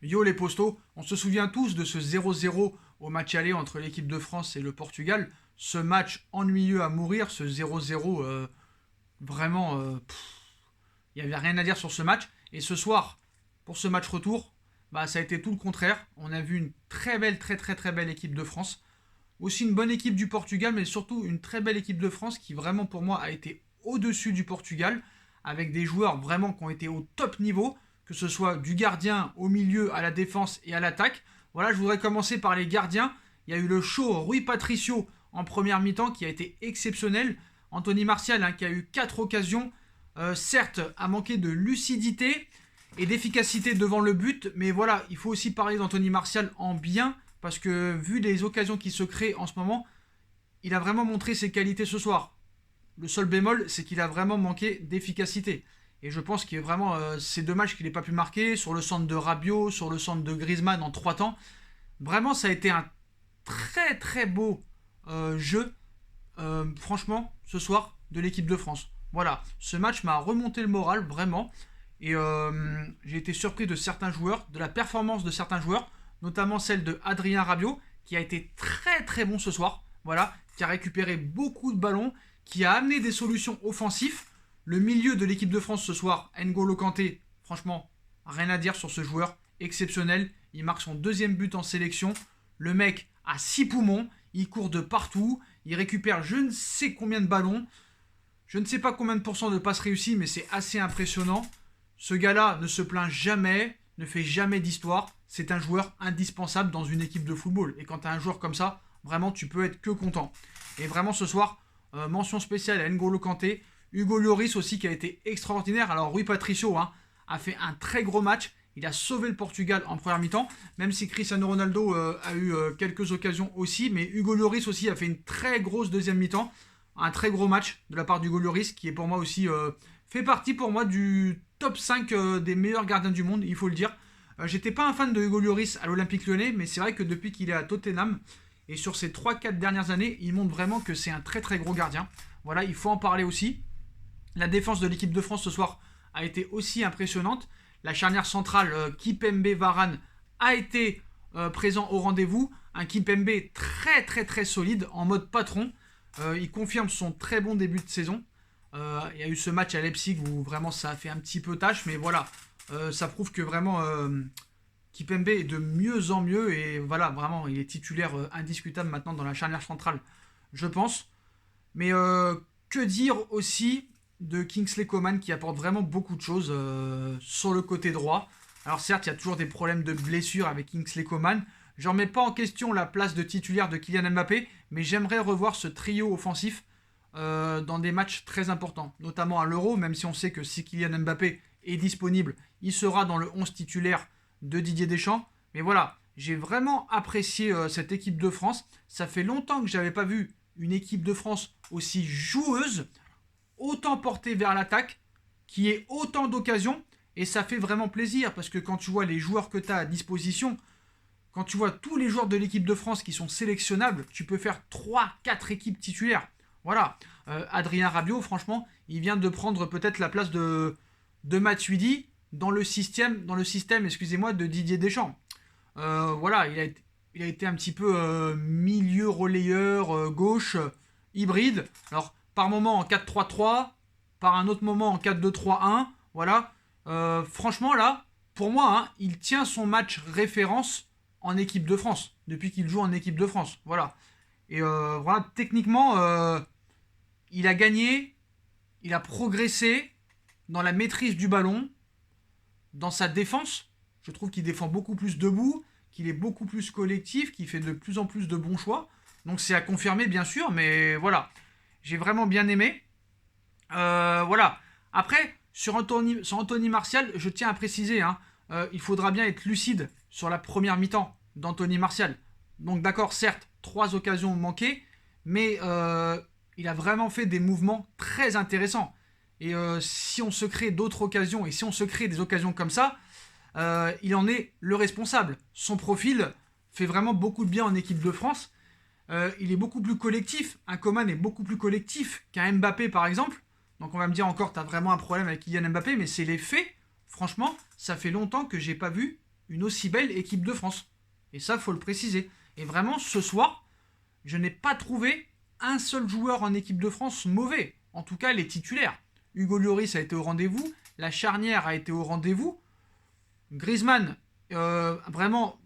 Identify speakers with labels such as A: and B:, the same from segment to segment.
A: Yo les postos, on se souvient tous de ce 0-0 au match aller entre l'équipe de France et le Portugal. Ce match ennuyeux à mourir, ce 0-0, vraiment, il n'y avait rien à dire sur ce match. Et ce soir, pour ce match retour, bah, ça a été tout le contraire. On a vu une très belle, très très très belle équipe de France. Aussi une bonne équipe du Portugal, mais surtout une très belle équipe de France qui vraiment pour moi a été au-dessus du Portugal, avec des joueurs vraiment qui ont été au top niveau, que ce soit du gardien au milieu, à la défense et à l'attaque. Voilà, je voudrais commencer par les gardiens. Il y a eu le show Rui Patricio en première mi-temps qui a été exceptionnel. Anthony Martial qui a eu 4 occasions, certes a manqué de lucidité et d'efficacité devant le but, mais voilà, il faut aussi parler d'Anthony Martial en bien, parce que vu les occasions qui se créent en ce moment, il a vraiment montré ses qualités ce soir. Le seul bémol, c'est qu'il a vraiment manqué d'efficacité. Et je pense qu'il est vraiment, c'est dommage qu'il n'ait pas pu marquer sur le centre de Rabiot, sur le centre de Griezmann en 3 temps. Vraiment, ça a été un très très beau jeu, franchement, ce soir, de l'équipe de France. Voilà, ce match m'a remonté le moral, vraiment. Et j'ai été surpris de certains joueurs, de la performance de certains joueurs, notamment celle de Adrien Rabiot, qui a été très très bon ce soir. Voilà, qui a récupéré beaucoup de ballons, qui a amené des solutions offensives. Le milieu de l'équipe de France ce soir, N'Golo Kanté, franchement, rien à dire sur ce joueur, exceptionnel. Il marque son deuxième but en sélection. Le mec a 6 poumons, il court de partout, il récupère je ne sais combien de ballons. Je ne sais pas combien de pourcents de passes réussies, mais c'est assez impressionnant. Ce gars-là ne se plaint jamais, ne fait jamais d'histoire. C'est un joueur indispensable dans une équipe de football. Et quand tu as un joueur comme ça, vraiment, tu peux être que content. Et vraiment, ce soir, mention spéciale à N'Golo Kanté. Hugo Lloris aussi qui a été extraordinaire. Alors, Rui Patricio a fait un très gros match. Il a sauvé le Portugal en première mi-temps, même si Cristiano Ronaldo a eu quelques occasions aussi. Mais Hugo Lloris aussi a fait une très grosse deuxième mi-temps. Un très gros match de la part d'Hugo Lloris, qui est pour moi aussi fait partie pour moi du top 5 des meilleurs gardiens du monde, il faut le dire. J'étais pas un fan de Hugo Lloris à l'Olympique Lyonnais, mais c'est vrai que depuis qu'il est à Tottenham, et sur ces 3-4 dernières années, il montre vraiment que c'est un très très gros gardien. Voilà, il faut en parler aussi. La défense de l'équipe de France ce soir a été aussi impressionnante. La charnière centrale Kipembe-Varane a été présent au rendez-vous. Un Kipembe très très très solide en mode patron. Il confirme son très bon début de saison. Il y a eu ce match à Leipzig où vraiment ça a fait un petit peu tâche, mais voilà, ça prouve que vraiment Kipembe est de mieux en mieux et voilà, vraiment, il est titulaire indiscutable maintenant dans la charnière centrale, je pense. Mais que dire aussi de Kingsley Coman qui apporte vraiment beaucoup de choses sur le côté droit. Alors certes, il y a toujours des problèmes de blessure avec Kingsley Coman. Je ne remets pas en question la place de titulaire de Kylian Mbappé, mais j'aimerais revoir ce trio offensif dans des matchs très importants, notamment à l'Euro, même si on sait que si Kylian Mbappé est disponible, il sera dans le 11 titulaire de Didier Deschamps. Mais voilà, j'ai vraiment apprécié cette équipe de France. Ça fait longtemps que je n'avais pas vu une équipe de France aussi joueuse, autant portée vers l'attaque, qui ait autant d'occasions, et ça fait vraiment plaisir, parce que quand tu vois les joueurs que tu as à disposition, quand tu vois tous les joueurs de l'équipe de France qui sont sélectionnables, tu peux faire 3-4 équipes titulaires. Voilà. Adrien Rabiot, franchement, il vient de prendre peut-être la place de Matuidi dans le système excusez-moi, de Didier Deschamps. Voilà, il a été un petit peu milieu relayeur, gauche, hybride. Alors, par moment en 4-3-3, par un autre moment en 4-2-3-1. Voilà. Franchement, là, pour moi, il tient son match référence en équipe de France, depuis qu'il joue en équipe de France. Voilà. Et voilà, techniquement, il a gagné, il a progressé dans la maîtrise du ballon, dans sa défense. Je trouve qu'il défend beaucoup plus debout, qu'il est beaucoup plus collectif, qu'il fait de plus en plus de bons choix. Donc c'est à confirmer, bien sûr, mais voilà. J'ai vraiment bien aimé. Voilà. Après, sur Anthony Martial, je tiens à préciser, il faudra bien être lucide sur la première mi-temps d'Anthony Martial. Donc d'accord, certes, 3 occasions manquées, mais il a vraiment fait des mouvements très intéressants. Et si on se crée d'autres occasions, et si on se crée des occasions comme ça, il en est le responsable. Son profil fait vraiment beaucoup de bien en équipe de France. Il est beaucoup plus collectif. Un Coman est beaucoup plus collectif qu'un Mbappé, par exemple. Donc on va me dire encore, t'as vraiment un problème avec Kylian Mbappé, mais c'est les faits. Franchement, ça fait longtemps que j'ai pas vu une aussi belle équipe de France. Et ça, faut le préciser. Et vraiment, ce soir, je n'ai pas trouvé un seul joueur en équipe de France mauvais. En tout cas, les titulaires. Hugo Lloris a été au rendez-vous. La charnière a été au rendez-vous. Griezmann, vraiment,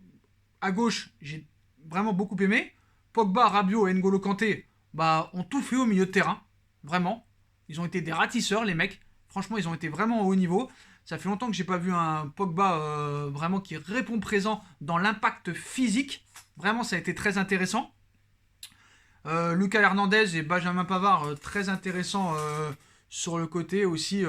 A: à gauche, j'ai vraiment beaucoup aimé. Pogba, Rabiot et N'Golo Kanté ont tout fait au milieu de terrain. Vraiment. Ils ont été des ratisseurs, les mecs. Franchement, ils ont été vraiment au haut niveau. Ça fait longtemps que j'ai pas vu un Pogba vraiment qui répond présent dans l'impact physique. Vraiment, ça a été très intéressant. Lucas Hernandez et Benjamin Pavard, très intéressant sur le côté aussi,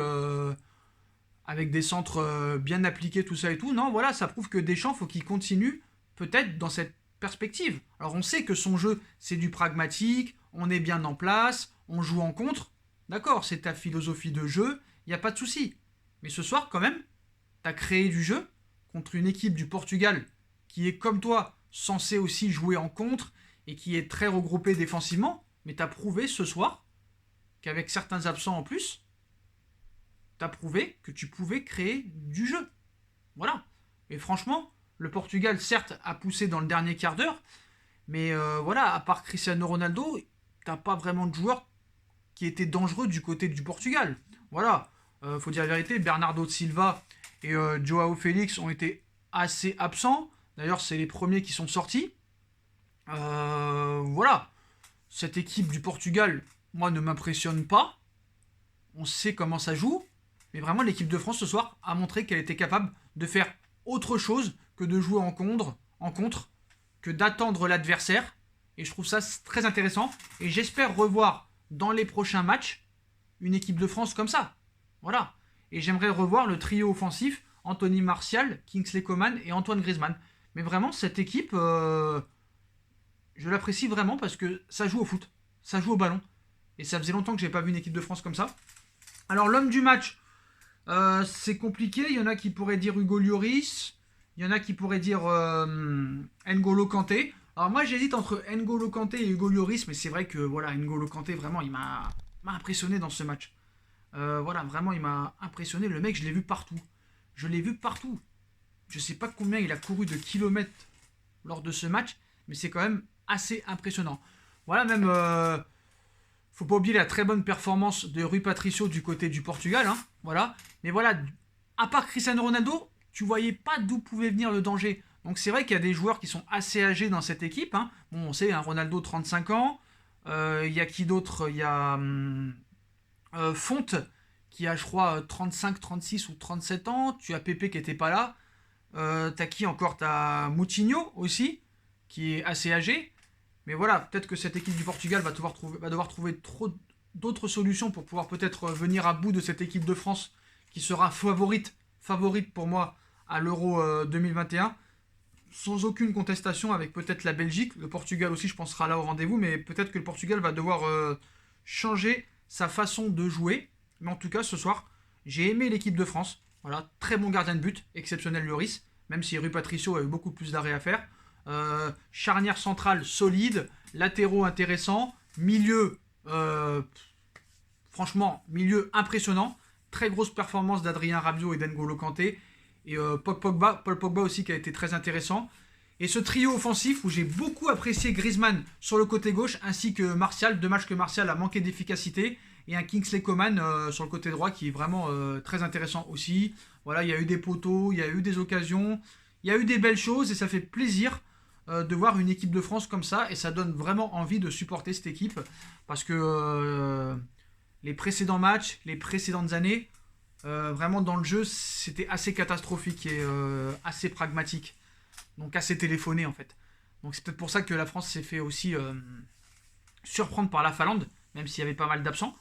A: avec des centres bien appliqués, tout ça et tout. Non, voilà, ça prouve que Deschamps, faut qu'il continue peut-être dans cette perspective. Alors on sait que son jeu, c'est du pragmatique, on est bien en place, on joue en contre. D'accord, c'est ta philosophie de jeu, il n'y a pas de souci. Mais ce soir, quand même, tu as créé du jeu contre une équipe du Portugal qui est, comme toi, censée aussi jouer en contre et qui est très regroupée défensivement. Mais tu as prouvé ce soir qu'avec certains absents en plus, tu as prouvé que tu pouvais créer du jeu. Voilà. Et franchement, le Portugal, certes, a poussé dans le dernier quart d'heure, mais voilà, à part Cristiano Ronaldo, t'as pas vraiment de joueurs qui étaient dangereux du côté du Portugal. Voilà, faut dire la vérité, Bernardo Silva et Joao Félix ont été assez absents. D'ailleurs, c'est les premiers qui sont sortis. Voilà, cette équipe du Portugal, moi, ne m'impressionne pas. On sait comment ça joue. Mais vraiment, l'équipe de France ce soir a montré qu'elle était capable de faire autre chose que de jouer en contre, que d'attendre l'adversaire. Et je trouve ça très intéressant. Et j'espère revoir dans les prochains matchs une équipe de France comme ça. Voilà. Et j'aimerais revoir le trio offensif Anthony Martial, Kingsley Coman et Antoine Griezmann. Mais vraiment, cette équipe, je l'apprécie vraiment parce que ça joue au foot, ça joue au ballon. Et ça faisait longtemps que je n'avais pas vu une équipe de France comme ça. Alors, l'homme du match, c'est compliqué. Il y en a qui pourraient dire Hugo Lloris. Il y en a qui pourraient dire N'Golo Kanté. Alors moi j'hésite entre N'Golo Kanté et Hugo Lloris, mais c'est vrai que voilà, N'Golo Kanté vraiment il m'a impressionné dans ce match. Voilà, vraiment il m'a impressionné. Le mec, je l'ai vu partout. Je l'ai vu partout. Je sais pas combien il a couru de kilomètres lors de ce match, mais c'est quand même assez impressionnant. Voilà, même faut pas oublier la très bonne performance de Rui Patricio du côté du Portugal, hein, voilà. Mais voilà, à part Cristiano Ronaldo, tu voyais pas d'où pouvait venir le danger. Donc c'est vrai qu'il y a des joueurs qui sont assez âgés dans cette équipe, hein. Bon, on sait, hein, Ronaldo 35 ans. Il y a qui d'autre? Il y a Fonte qui a, je crois, 35, 36 ou 37 ans. Tu as Pepe qui était pas là. T'as qui encore? T'as Moutinho aussi, qui est assez âgé. Mais voilà, peut-être que cette équipe du Portugal va devoir trouver trop d'autres solutions pour pouvoir peut-être venir à bout de cette équipe de France qui sera favorite pour moi à l'Euro 2021. Sans aucune contestation avec peut-être la Belgique. Le Portugal aussi, je pense, sera là au rendez-vous. Mais peut-être que le Portugal va devoir changer sa façon de jouer. Mais en tout cas, ce soir, j'ai aimé l'équipe de France. Voilà, très bon gardien de but, exceptionnel Lloris. Même si Rui Patricio a eu beaucoup plus d'arrêts à faire. Charnière centrale solide, latéraux intéressants, milieu franchement milieu impressionnant, très grosse performance d'Adrien Rabiot et d'N'Golo Kanté et Paul Pogba aussi qui a été très intéressant. Et ce trio offensif où j'ai beaucoup apprécié Griezmann sur le côté gauche ainsi que Martial, deux matchs que Martial a manqué d'efficacité, et un Kingsley Coman sur le côté droit qui est vraiment très intéressant aussi. Voilà, il y a eu des poteaux, il y a eu des occasions, il y a eu des belles choses et ça fait plaisir de voir une équipe de France comme ça, et ça donne vraiment envie de supporter cette équipe parce que les précédents matchs, les précédentes années, vraiment dans le jeu c'était assez catastrophique et assez pragmatique, donc assez téléphoné en fait. Donc c'est peut-être pour ça que la France s'est fait aussi surprendre par la Finlande, même s'il y avait pas mal d'absents.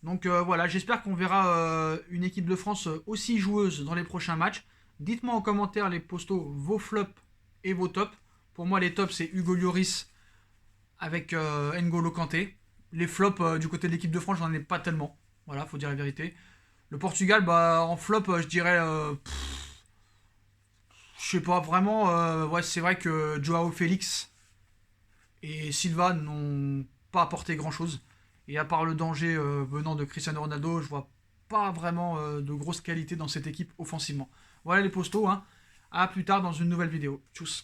A: Donc voilà, j'espère qu'on verra une équipe de France aussi joueuse dans les prochains matchs. Dites-moi en commentaire les postos vos flops et vos tops. Pour moi, les tops, c'est Hugo Lloris avec N'Golo Kanté. Les flops du côté de l'équipe de France, j'en ai pas tellement. Voilà, faut dire la vérité. Le Portugal, en flop, je dirais... je sais pas, vraiment... ouais, c'est vrai que Joao Félix et Silva n'ont pas apporté grand-chose. Et à part le danger venant de Cristiano Ronaldo, je vois pas vraiment de grosse qualité dans cette équipe offensivement. Voilà les postos, hein. À plus tard dans une nouvelle vidéo. Tchuss.